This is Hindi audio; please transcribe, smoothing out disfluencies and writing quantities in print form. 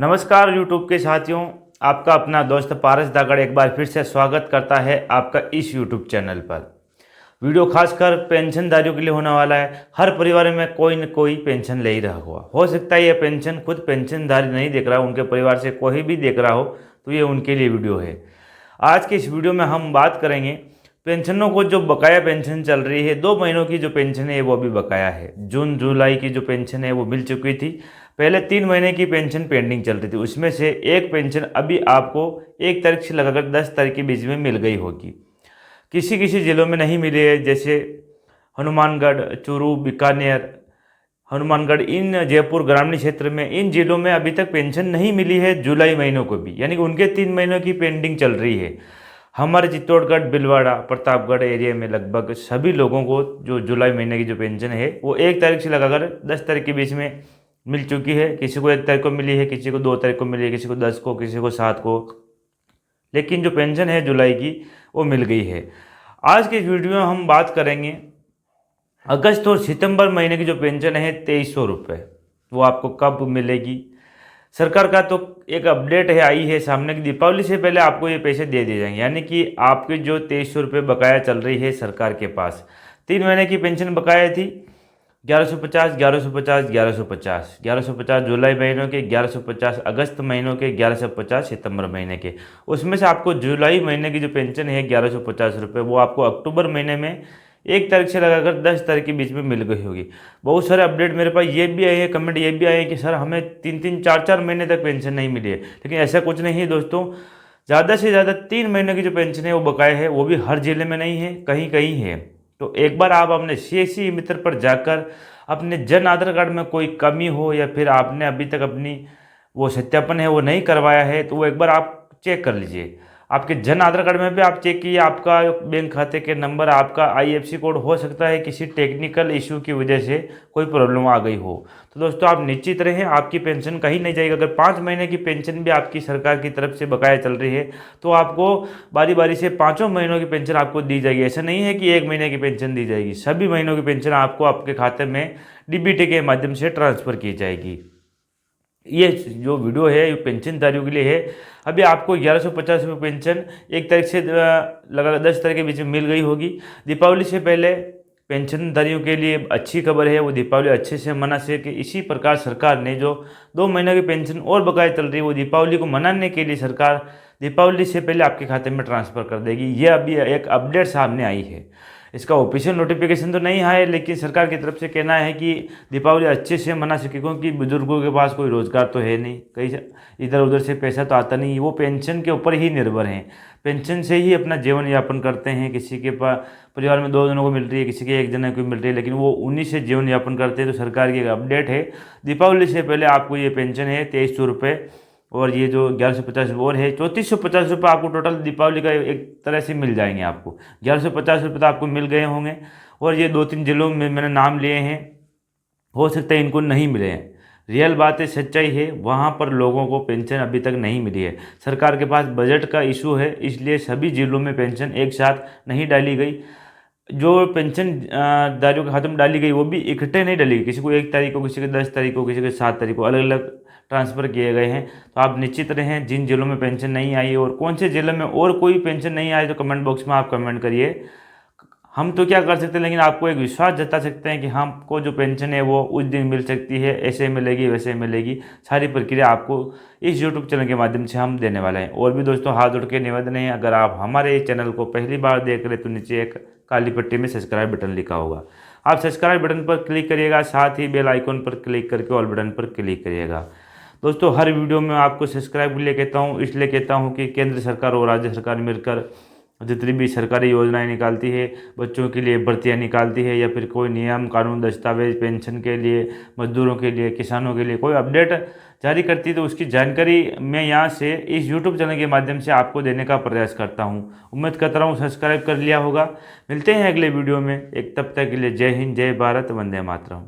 नमस्कार यूट्यूब के साथियों, आपका अपना दोस्त पारस दागड़ एक बार फिर से स्वागत करता है आपका इस यूट्यूब चैनल पर। वीडियो खासकर पेंशनधारियों के लिए होने वाला है। हर परिवार में कोई न कोई पेंशन ले ही रहा हुआ हो सकता है। ये पेंशन खुद पेंशनधारी नहीं देख रहा, उनके परिवार से कोई भी देख रहा हो तो ये उनके लिए वीडियो है। आज के इस वीडियो में हम बात करेंगे पेंशनों को जो बकाया पेंशन चल रही है, 2 महीनों की जो पेंशन है वो भी बकाया है। जून जुलाई की जो पेंशन है वो मिल चुकी थी। पहले 3 महीने की पेंशन पेंडिंग चल रही थी, उसमें से एक पेंशन अभी आपको 1 तारीख से लगाकर 10 तारीख के बीच में मिल गई होगी। किसी किसी ज़िलों में नहीं मिली है, जैसे हनुमानगढ़, चूरू, बीकानेर, हनुमानगढ़, इन जयपुर ग्रामीण क्षेत्र में इन जिलों में अभी तक पेंशन नहीं मिली है जुलाई महीनों को भी, यानी कि उनके 3 महीनों की पेंडिंग चल रही है। हमारे चित्तौड़गढ़, भीलवाड़ा, प्रतापगढ़ एरिया में लगभग सभी लोगों को जो जुलाई महीने की जो पेंशन है वो 1 तारीख से लगाकर 10 तारीख के बीच में मिल चुकी है। किसी को 1 तारीख को मिली है, किसी को 2 तारीख को मिली है, किसी को 10 को, किसी को 7 को, लेकिन जो पेंशन है जुलाई की वो मिल गई है। आज के वीडियो में हम बात करेंगे अगस्त और सितंबर महीने की जो पेंशन है 2300 रुपये, वो आपको कब मिलेगी। सरकार का तो एक अपडेट है आई है सामने कि दीपावली से पहले आपको ये पैसे दे दिए जाएंगे, यानी कि आपके जो 2300 रुपये बकाया चल रही है सरकार के पास। 3 महीने की पेंशन बकाया थी 1150, 1150, 1150, 1150 जुलाई महीनों के, 1150 अगस्त महीनों के, 1150 सितंबर महीने के। उसमें से आपको जुलाई महीने की जो पेंशन है 1150 रुपये, वो आपको अक्टूबर महीने में 1 तारीख से लगाकर 10 तारीख के बीच में मिल गई होगी। बहुत सारे अपडेट मेरे पास ये भी आए हैं, कमेंट ये भी आए हैं कि सर हमें 3-3, 4-4 महीने तक पेंशन नहीं मिली है, लेकिन ऐसा कुछ नहीं है दोस्तों। ज़्यादा से ज़्यादा 3 महीने की जो पेंशन है वो बकाया है, वो भी हर जिले में नहीं है, कहीं कहीं है। तो एक बार आप अपने CSC मित्र पर जाकर अपने जन आधार कार्ड में कोई कमी हो या फिर आपने अभी तक अपनी वो सत्यापन है वो नहीं करवाया है तो वो एक बार आप चेक कर लीजिए। आपके जन आधार कार्ड में भी आप चेक कीजिए, आपका बैंक खाते के नंबर, आपका IFSC कोड, हो सकता है किसी टेक्निकल इशू की वजह से कोई प्रॉब्लम आ गई हो। तो दोस्तों आप निश्चित रहें, आपकी पेंशन कहीं नहीं जाएगी। अगर 5 महीने की पेंशन भी आपकी सरकार की तरफ से बकाया चल रही है तो आपको बारी बारी से 5 महीनों की पेंशन आपको दी जाएगी। ऐसा नहीं है कि 1 महीने की पेंशन दी जाएगी, सभी महीनों की पेंशन आपको आपके खाते में DBT के माध्यम से ट्रांसफ़र की जाएगी। ये जो वीडियो है ये पेंशनधारियों के लिए है। अभी आपको 1150 रुपये पेंशन 1 तारीख से लगा 10 तारीख के बीच में मिल गई होगी। दीपावली से पहले पेंशनधारियों के लिए अच्छी खबर है, वो दीपावली अच्छे से मना सके। इसी प्रकार सरकार ने जो 2 महीने की पेंशन और बकाया चल रही है वो दीपावली को मनाने के लिए सरकार दीपावली से पहले आपके खाते में ट्रांसफ़र कर देगी। ये अभी एक अपडेट सामने आई है। इसका ऑफिशियल नोटिफिकेशन तो नहीं आया है, लेकिन सरकार की तरफ से कहना है कि दीपावली अच्छे से मना सके, क्योंकि बुजुर्गों के पास कोई रोज़गार तो है नहीं, कहीं इधर उधर से पैसा तो आता नहीं, वो पेंशन के ऊपर ही निर्भर हैं, पेंशन से ही अपना जीवन यापन करते हैं। किसी के पास परिवार में 2 जनों को मिल रही है, किसी के 1 जने को मिल रही है, लेकिन वो उन्हीं से जीवन यापन करते हैं। तो सरकार की एक अपडेट है, दीपावली से पहले आपको ये पेंशन है 2300 रुपये, और ये जो 1150 और है 3450 रुपये आपको टोटल दीपावली का एक तरह से मिल जाएंगे। आपको 1150 रुपये तो आपको मिल गए होंगे, और ये 2-3 जिलों में मैंने नाम लिए हैं, हो सकता है इनको नहीं मिले हैं। रियल बात है, सच्चाई है, वहाँ पर लोगों को पेंशन अभी तक नहीं मिली है। सरकार के पास बजट का इशू है, इसलिए सभी जिलों में पेंशन एक साथ नहीं डाली गई। जो पेंशन दारियों के खाते में डाली गई वो भी इकट्ठे नहीं डाली गई, किसी को 1 तारीख को, किसी को 10 तारीख को, किसी को 7 तारीख को, अलग अलग ट्रांसफ़र किए गए हैं। तो आप निश्चित रहें, जिन जिलों में पेंशन नहीं आई और कौन से जिले में और कोई पेंशन नहीं आई तो कमेंट बॉक्स में आप कमेंट करिए। हम तो क्या कर सकते हैं, लेकिन आपको एक विश्वास जता सकते हैं कि हमको जो पेंशन है वो उस दिन मिल सकती है, ऐसे मिलेगी वैसे मिलेगी। सारी प्रक्रिया आपको इस यूट्यूब चैनल के माध्यम से हम देने वाले हैं। और भी दोस्तों हाथ जोड़ के निवेदन है, अगर आप हमारे इस चैनल को पहली बार देख रहे तो नीचे एक काली पट्टी में सब्सक्राइब बटन लिखा होगा, आप सब्सक्राइब बटन पर क्लिक करिएगा, साथ ही बेल आइकॉन पर क्लिक करके ऑल बटन पर क्लिक करिएगा। दोस्तों हर वीडियो में आपको सब्सक्राइब के लिए कहता हूँ, इसलिए कहता हूँ कि केंद्र सरकार और राज्य सरकार मिलकर जितनी भी सरकारी योजनाएं निकालती है, बच्चों के लिए भर्तियां निकालती है, या फिर कोई नियम कानून दस्तावेज पेंशन के लिए, मजदूरों के लिए, किसानों के लिए कोई अपडेट जारी करती है, तो उसकी जानकारी मैं यहाँ से इस यूट्यूब चैनल के माध्यम से आपको देने का प्रयास करता हूँ। उम्मीद करता हूँ सब्सक्राइब कर लिया होगा। मिलते हैं अगले वीडियो में, एक तब तक के लिए जय हिंद, जय भारत, वंदे मातरम।